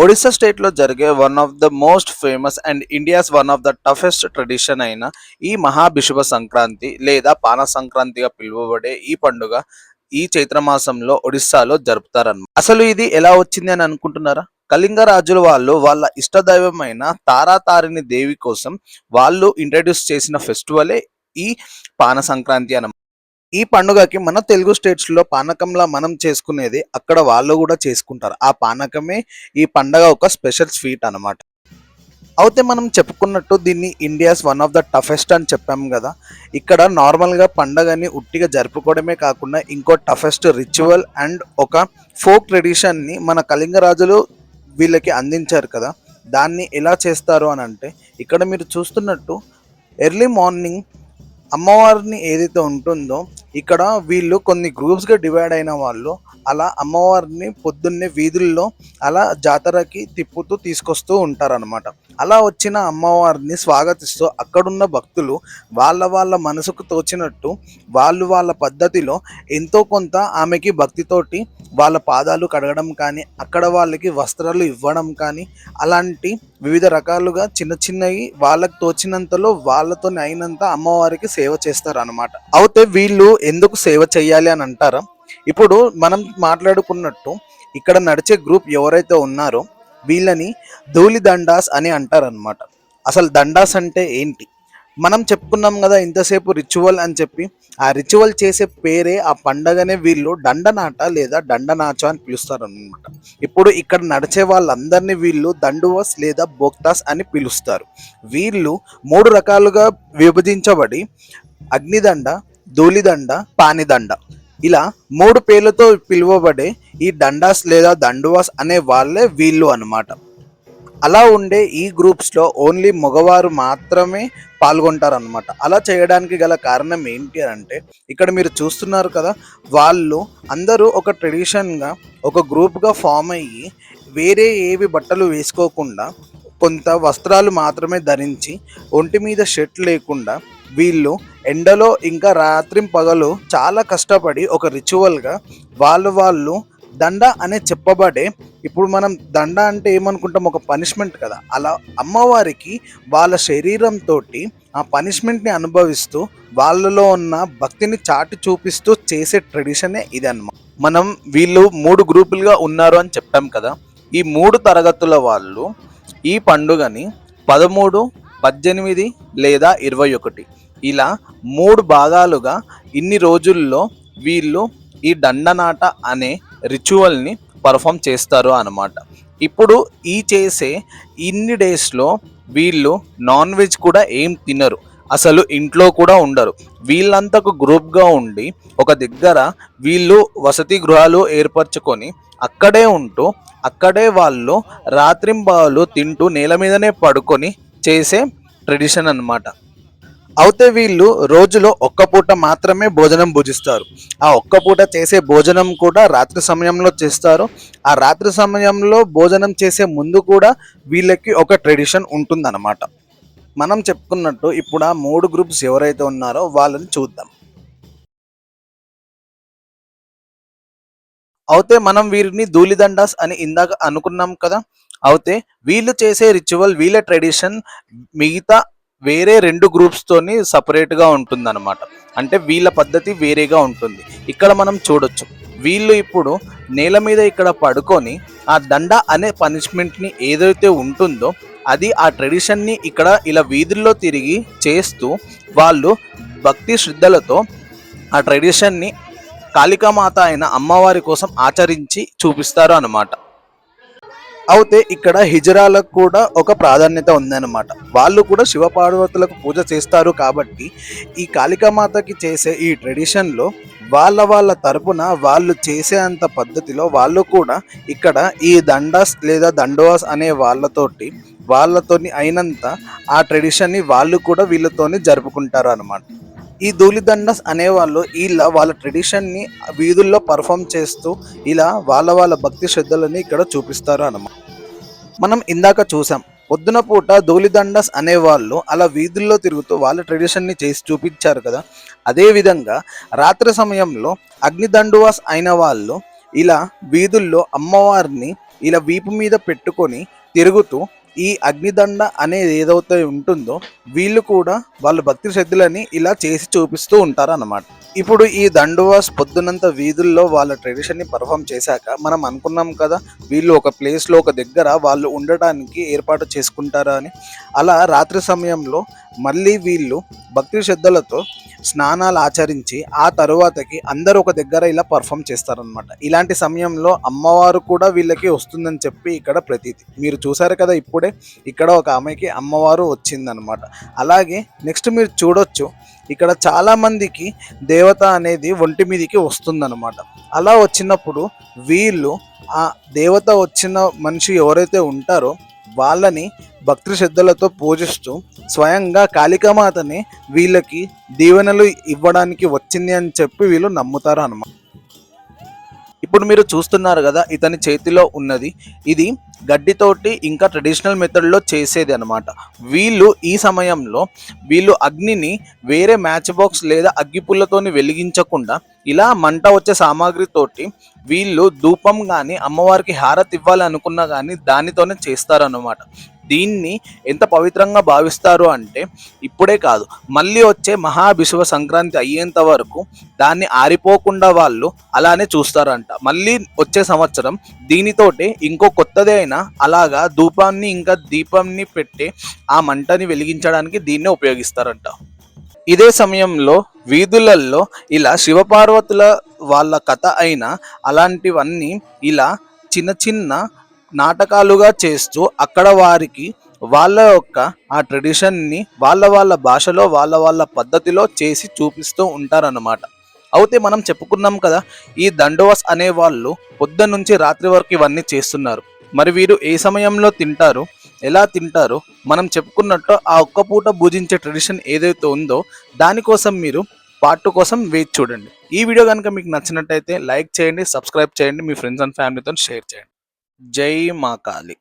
ఒడిస్సా స్టేట్లో జరిగే one of the most famous and India's one of the toughest tradition అయిన ఈ మహాభిషుభ సంక్రాంతి లేదా పాన సంక్రాంతిగా పిలువబడే ఈ పండుగ ఈ చైత్రమాసంలో ఒడిస్సాలో జరుపుతారన్నమాట. అసలు ఇది ఎలా వచ్చింది అని అనుకుంటున్నారా? కళింగ రాజులు వాళ్ళు వాళ్ళ ఇష్టదైవమైన తారాతారిణి దేవి కోసం వాళ్ళు ఇంట్రడ్యూస్ చేసిన ఫెస్టివలే ఈ పాన సంక్రాంతి అన్నమాట. ఈ పండుగకి మన తెలుగు స్టేట్స్‌లో పానకంలా మనం చేసుకునేది అక్కడ వాళ్ళు గూడా చేసుకుంటారు. ఆ పానకమే ఈ పండగ ఒక స్పెషల్ స్వీట్ అనమాట. అయితే మనం చెప్పుకున్నట్టు దీన్ని India's one of the toughest అని చెప్పాము గదా! ఇక్కడ నార్మల్‌గా పండగని ఉట్టిగా జరుపుకోవడమే కాకుండా ఇంకో టఫెస్ట్ రిచువల్ అండ్ ఒక ఫోక్ ట్రెడిషన్‌ని మన కళింగ రాజులు వీళ్ళకి అందించారు కదా! దాన్ని ఎలా చేస్తారు అనంటే ఇక్కడ మీరు చూస్తున్నట్టు ఎర్లీ మార్నింగ్ అమ్మవారిని ఏదైతే ఉంటుందో ఇక్కడ వీళ్ళు కొన్ని గ్రూప్స్‌గా డివైడ్ అయిన వాళ్ళు అలా అమ్మవారిని పొద్దున్నే వీధుల్లో అలా జాతరకి తిప్పుతూ తీసుకొస్తూ ఉంటారనమాట. అలా వచ్చిన అమ్మవారిని స్వాగతిస్తూ అక్కడున్న భక్తులు వాళ్ళ మనసుకు తోచినట్టు వాళ్ళ పద్ధతిలో ఎంతో కొంత ఆమెకి భక్తితోటి వాళ్ళ పాదాలు కడగడం కానీ, అక్కడ వాళ్ళకి వస్త్రాలు ఇవ్వడం కానీ, అలాంటి వివిధ రకాలుగా చిన్న చిన్నవి వాళ్ళకి తోచినంతలో వాళ్ళతోని అయినంత అమ్మవారికి సేవ చేస్తారనమాట. అయితే వీళ్ళు ఎందుకు సేవ చేయాలి అని అంటారా? ఇప్పుడు మనం మాట్లాడుకున్నట్టు ఇక్కడ నడిచే గ్రూప్ ఎవరైతే ఉన్నారో వీళ్ళని ధూళి దండాస్ అని అంటారనమాట. అసలు దండాస్ అంటే ఏంటి? మనం చెప్పుకున్నాం కదా ఇంతసేపు రిచువల్ అని చెప్పి. ఆ రిచువల్ చేసే పేరే ఆ పండగనే వీళ్ళు దండనాట లేదా దండనాచ అని పిలుస్తారనమాట. ఇప్పుడు ఇక్కడ నడిచే వాళ్ళందరినీ వీళ్ళు దండువస్ లేదా బోక్తాస్ అని పిలుస్తారు. వీళ్ళు 3 రకాలుగా విభజించబడి అగ్నిదండ, ధూళిదండ, పానిదండ ఇలా 3 పేర్లతో పిలువబడే ఈ దండాస్ లేదా దండువాస్ అనే వాళ్ళే వీళ్ళు అన్నమాట. అలా ఉండే ఈ గ్రూప్స్‌లో ఓన్లీ మగవారు మాత్రమే పాల్గొంటారనమాట. అలా చేయడానికి గల కారణం ఏంటి అంటే ఇక్కడ మీరు చూస్తున్నారు కదా! వాళ్ళు అందరూ ఒక ట్రెడిషన్‌గా ఒక గ్రూప్‌గా ఫార్మ్ అయ్యి వేరే ఏవి బట్టలు వేసుకోకుండా కొంత వస్త్రాలు మాత్రమే ధరించి ఒంటి మీద షర్ట్ లేకుండా వీళ్ళు ఎండలో ఇంకా రాత్రింపగలు చాలా కష్టపడి ఒక రిచువల్‌గా వాళ్ళు దండ అనే చెప్పబడే ఇప్పుడు మనం దండ అంటే ఏమనుకుంటాం ఒక పనిష్మెంట్ కదా! అలా అమ్మవారికి వాళ్ళ శరీరంతోటి ఆ పనిష్మెంట్‌ని అనుభవిస్తూ వాళ్ళలో ఉన్న భక్తిని చాటి చూపిస్తూ చేసే ట్రెడిషనే ఇదన్నమాట. మనం వీళ్ళు 3 గ్రూపులుగా ఉన్నారు అని చెప్పాం కదా! ఈ 3 తరగతుల వాళ్ళు ఈ పండుగని 13, 18 లేదా 21 ఇలా 3 భాగాలుగా ఇన్ని రోజుల్లో వీళ్ళు ఈ దండనాట అనే రిచువల్ని పర్ఫామ్ చేస్తారు అన్నమాట. ఇప్పుడు ఈ చేసే ఇన్ని డేస్లో వీళ్ళు నాన్ వెజ్ కూడా ఏం తినరు, అసలు ఇంట్లో కూడా ఉండరు. వీళ్ళంతకు గ్రూప్గా ఉండి ఒక దగ్గర వీళ్ళు వసతి గృహాలు ఏర్పరచుకొని అక్కడే ఉంటూ అక్కడే వాళ్ళు రాత్రింబవళ్ళు తింటూ నేల మీదనే పడుకొని చేసే ట్రెడిషన్ అన్నమాట. అయితే వీళ్ళు రోజులో ఒక్క పూట మాత్రమే భోజనం భుజిస్తారు. ఆ ఒక్క పూట చేసే భోజనం కూడా రాత్రి సమయంలో చేస్తారు. ఆ రాత్రి సమయంలో భోజనం చేసే ముందు కూడా వీళ్ళకి ఒక ట్రెడిషన్ ఉంటుందన్నమాట. మనం చెప్పుకున్నట్టు ఇప్పుడు ఆ 3 గ్రూప్స్ ఎవరైతే ఉన్నారో వాళ్ళని చూద్దాం. అయితే మనం వీరిని ధూళిదండాస్ అని ఇందాక అనుకున్నాం కదా! అయితే వీళ్ళు చేసే రిచువల్ వీళ్ళ ట్రెడిషన్ మిగతా వేరే 2 గ్రూప్స్‌తోని సెపరేట్‌గా ఉంటుందన్నమాట. అంటే వీళ్ళ పద్ధతి వేరేగా ఉంటుంది. ఇక్కడ మనం చూడొచ్చు. వీళ్ళు ఇప్పుడు నేల మీద ఇక్కడ పడుకొని ఆ దండ అనే పనిష్మెంట్‌ని ఏదైతే ఉంటుందో అది ఆ ట్రెడిషన్‌ని ఇక్కడ ఇలా వీధుల్లో తిరిగి చేస్తూ వాళ్ళు భక్తి శ్రద్ధలతో ఆ ట్రెడిషన్‌ని కాళికామాత అయిన అమ్మవారి కోసం ఆచరించి చూపిస్తారు అన్నమాట. అయితే ఇక్కడ హిజరాలకు కూడా ఒక ప్రాధాన్యత ఉందన్నమాట. వాళ్ళు కూడా శివపార్వతులకు పూజ చేస్తారు కాబట్టి ఈ కాళికామాతకి చేసే ఈ ట్రెడిషన్‌లో వాళ్ళ తరపున వాళ్ళు చేసే అంత పద్ధతిలో వాళ్ళు కూడా ఇక్కడ ఈ దండాస్ లేదా దండోవాస్ అనే వాళ్ళతోని అయినంత ఆ ట్రెడిషన్‌ని వాళ్ళు కూడా వీళ్ళతోని జరుపుకుంటారు అన్నమాట. ఈ ధూళిదండస్ అనేవాళ్ళు వాళ్ళ ట్రెడిషన్‌ని వీధుల్లో పర్ఫామ్ చేస్తూ ఇలా వాళ్ళ భక్తి శ్రద్ధలని ఇక్కడ చూపిస్తారు అన్నమాట. మనం ఇందాక చూసాం. పొద్దున పూట ధూళిదండస్ అనేవాళ్ళు అలా వీధుల్లో తిరుగుతూ వాళ్ళ ట్రెడిషన్‌ని చేసి చూపించారు కదా! అదేవిధంగా రాత్రి సమయంలో అగ్నిదండువాస్ అయిన వాళ్ళు ఇలా వీధుల్లో అమ్మవారిని ఇలా వీపు మీద పెట్టుకొని తిరుగుతూ ఈ అగ్నిదండ అనేది ఏదైతే ఉంటుందో వీళ్ళు కూడా వాళ్ళ భక్తి శ్రద్ధలని ఇలా చేసి చూపిస్తూ ఉంటారు అన్నమాట. ఇప్పుడు ఈ దండువాస్ పొద్దునంత వీధుల్లో వాళ్ళ ట్రెడిషన్ని పర్ఫామ్ చేశాక మనం అనుకున్నాం కదా వీళ్ళు ఒక ప్లేస్లో ఒక దగ్గర వాళ్ళు ఉండడానికి ఏర్పాటు చేసుకుంటారా అని. అలా రాత్రి సమయంలో మళ్ళీ వీళ్ళు భక్తి శ్రద్ధలతో స్నానాలు ఆచరించి ఆ తరువాతకి అందరూ ఒక దగ్గర ఇలా పర్ఫామ్ చేస్తారనమాట. ఇలాంటి సమయంలో అమ్మవారు కూడా వీళ్ళకి వస్తుందని చెప్పి ఇక్కడ ప్రతీతి. మీరు చూసారు కదా ఇప్పుడే ఇక్కడ ఒక ఆమెకి అమ్మవారు వచ్చిందనమాట. అలాగే నెక్స్ట్ మీరు చూడొచ్చు ఇక్కడ చాలామందికి దేవత అనేది ఒంటి మీదికి వస్తుందన్నమాట. అలా వచ్చినప్పుడు వీళ్ళు ఆ దేవత వచ్చిన మనిషి ఎవరైతే ఉంటారో వాళ్ళని భక్తి శ్రద్ధలతో పూజిస్తూ స్వయంగా కాళికామాతని వీళ్ళకి దీవెనలు ఇవ్వడానికి వచ్చింది అని చెప్పి వీళ్ళు నమ్ముతారు అన్నమాట. ఇప్పుడు మీరు చూస్తున్నారు కదా ఇతని చేతిలో ఉన్నది ఇది గడ్డితోటి ఇంకా ట్రెడిషనల్ మెథడ్లో చేసేది అనమాట. వీళ్ళు ఈ సమయంలో వీళ్ళు అగ్నిని వేరే మ్యాచ్ బాక్స్ లేదా అగ్గిపుల్లతోని వెలిగించకుండా ఇలా మంట వచ్చే సామాగ్రితోటి వీళ్ళు ధూపం కానీ అమ్మవారికి హారతి ఇవ్వాలి అనుకున్నా కానీ దానితోనే చేస్తారన్నమాట. దీన్ని ఎంత పవిత్రంగా భావిస్తారు అంటే ఇప్పుడే కాదు మళ్ళీ వచ్చే మహాభిషువ సంక్రాంతి అయ్యేంత వరకు దాన్ని ఆరిపోకుండా వాళ్ళు అలానే చూస్తారంట. మళ్ళీ వచ్చే సంవత్సరం దీనితోటి ఇంకో కొత్తది అయినా అలాగా ధూపాన్ని ఇంకా దీపాన్ని పెట్టి ఆ మంటని వెలిగించడానికి దీన్నే ఉపయోగిస్తారంట. ఇదే సమయంలో వీధులలో ఇలా శివపార్వతుల వాళ్ళ కథ అయినా అలాంటివన్నీ ఇలా చిన్న చిన్న నాటకాలుగా చేస్తూ అక్కడ వారికి వాళ్ళ యొక్క ఆ ట్రెడిషన్ని వాళ్ళ వాళ్ళ భాషలో వాళ్ళ వాళ్ళ పద్ధతిలో చేసి చూపిస్తూ ఉంటారన్నమాట. అయితే మనం చెప్పుకున్నాం కదా ఈ దండోవస్ అనేవాళ్ళు పొద్దున్న నుంచి రాత్రి వరకు ఇవన్నీ చేస్తున్నారు. మరి వీరు ఏ సమయంలో తింటారు, ఎలా తింటారు, మనం చెప్పుకున్నట్టు ఆ ఒక్క పూట పూజించే ట్రెడిషన్ ఏదైతే ఉందో దానికోసం మీరు పార్ట్ 2 కోసం వేచి చూడండి. ఈ వీడియో కనుక మీకు నచ్చినట్టయితే లైక్ చేయండి, సబ్స్క్రైబ్ చేయండి, మీ ఫ్రెండ్స్ అండ్ ఫ్యామిలీతో షేర్ చేయండి. జై మా కాళీ.